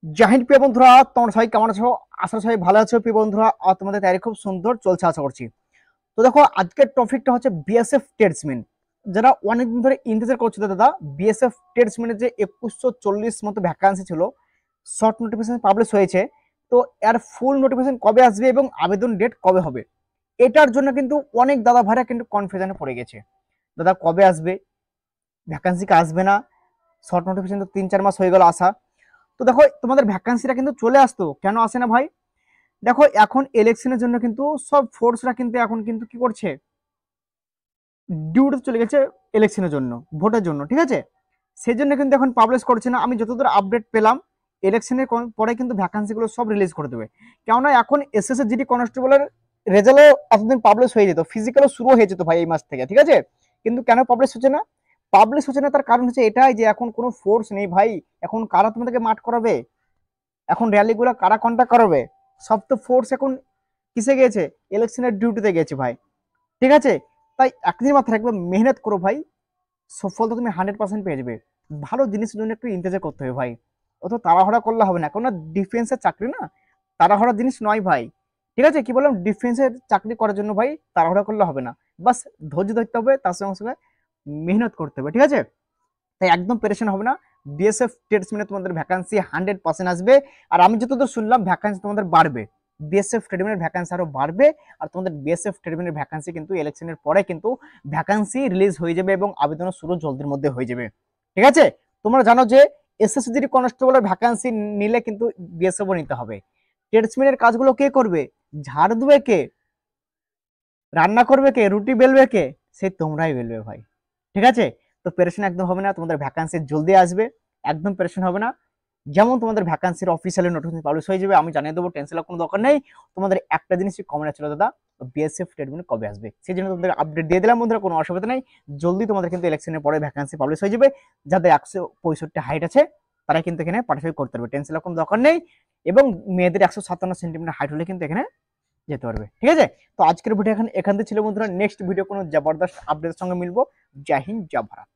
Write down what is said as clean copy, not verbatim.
জাহিদ প্রিয় বন্ধুরা, তোমরা সবাই কেমন আছো? আশা করি সবাই ভালো আছো প্রিয় বন্ধুরা। আর তোমাদের তৈরি খুব সুন্দর চলছে আশা করছি। তো দেখো, আজকের টপিকটা হচ্ছে বিএসএফ ট্রেডসম্যান। যারা অনেকদিন ধরে ইন্তজার করছিল দাদা, বিএসএফ ট্রেডসম্যানের যে 2140 মতো ভ্যাকান্সি ছিল, শর্ট নোটিফিকেশন পাবলিশ হয়েছে। তো এর ফুল নোটিফিকেশন কবে আসবে এবং আবেদন ডেট কবে হবে, এটার জন্য কিন্তু অনেক দাদা ভাইরা কিন্তু কনফিউশনে পড়ে গেছে। দাদা কবে আসবে, ভ্যাকান্সি কি আসবে না? শর্ট নোটিফিকেশন তো 3-4 মাস হয়ে গেল আসা। তো দেখো, তোমাদের ভ্যাকান্সিটা কিন্তু চলে আসতো, কেন আসে না ভাই? দেখো, এখন ইলেকশনের জন্য কিন্তু সব ফোর্সরা কিন্তু এখন কিন্তু কি করছে, ডিউটি চলে গেছে ইলেকশনের জন্য, ভোটের জন্য, ঠিক আছে। সেই জন্য কিন্তু এখন পাবলিশ করছে না। আমি যতদূর আপডেট পেলাম, ইলেকশনের পরে কিন্তু ভ্যাকান্সিগুলো সব রিলিজ করে দেবে। কেননা এখন এসএসসি জিডি কনস্টেবলের রেজাল্টও এতদিন পাবলিশ হয়ে যেত, ফিজিক্যালও শুরু হয়ে যেত ভাই এই মাস থেকে, ঠিক আছে। কিন্তু কেন পাবলিশ হচ্ছে না? পাবলিশ হচ্ছে না তার কারণ হচ্ছে এটাই যে এখন কোনো ফোর্স নেই ভাই। এখন কারা তোমাদেরকে মাঠ করাবে? এখন র্যালিগুলো কারা কন্ট্যাক্ট করবে? সব তো ফোর্স এখন কিসে গেছে? ইলেকশনের ডিউটিতে গেছে ভাই, ঠিক আছে। তাই একদিন মাথায় রাখবে, মেহনত করো ভাই, সফলতা তুমি 100% পেয়ে যাবে। ভালো জিনিসের জন্য একটু ইন্তজার করতে হবে ভাই, অত তাড়াহুড়া করলে হবে না। কারণ ডিফেন্সের চাকরি না, তাড়াহুড়া জিনিস নয় ভাই, ঠিক আছে। কি বললাম, ডিফেন্সের চাকরি করার জন্য ভাই তাড়াহুড়া করলে হবে না। বাস ধৈর্য ধরতে হবে, তার সঙ্গে সঙ্গে মেহনত করতে হবে, ঠিক আছে। তাই একদম পেরেশান হবে না। বিএসএফ ট্রেডসম্যানে তোমাদের ভ্যাকান্সি 100% আসবে। আর আমি যতদূর শুনলাম, ভ্যাকান্সি তোমাদের বাড়বে, বিএসএফ ট্রেডম্যানের ভ্যাকান্সি আরো বাড়বে। আর তোমাদের বিএসএফ ট্রেডম্যানের ভ্যাকান্সি কিন্তু ইলেকশনের পরে কিন্তু ভ্যাকান্সি রিলিজ হয়ে যাবে এবং আবেদন শুরু জলদির মধ্যে হয়ে যাবে, ঠিক আছে। তোমরা জানো যে এসএসসি কনস্টেবলের ভ্যাকান্সি নিলে কিন্তু বিএসএফ নিতে হবে। ট্রেডসম্যানের কাজগুলো কে করবে? ঝাড় দেবে কে? রান্না করবে কে? রুটি বেলবে কে? সেই তোমরাই বেলবে ভাই, ঠিক আছে। তো পেরেশান একদম হবে না, তোমাদের ভ্যাকান্সি জলদি আসবে, একদম পেরেশান হবে না। যেমন তোমাদের ভ্যাকান্সির অফিসিয়ালি নোটিফিকেশন পাবলিশ হয়ে যাবে, আমি জানিয়ে দেবো, টেনশনের কোনো দরকার নেই। তোমাদের একটা জিনিসই কমন ছিল দাদা, বিএসএফ ট্রেডমেন্ট কবে আসবে, সেই জন্য তোমাদের আপডেট দিয়ে দিলাম বন্ধুরা, কোনো অসুবিধা নেই। জলদি তোমাদের কিন্তু ইলেকশনের পরে ভ্যাকান্সি পাবলিশ হয়ে যাবে। যাদের 165 হাইট আছে তারা কিন্তু এখানে পার্টিসিপেট করতে পারবে, টেনশনের কোনো দরকার নেই। এবং মেয়েদের 157 সেন্টিমিটার হাইট হলে কিন্তু এখানে যেতে পারবে, ঠিক আছে। তো আজকের ভিডিও এখান থেকে ছিল বন্ধুরা। নেক্সট ভিডিও কোনো জবরদস্ত আপডেটের সঙ্গে মিলবো। জয় হিন্দ, জয় ভারত।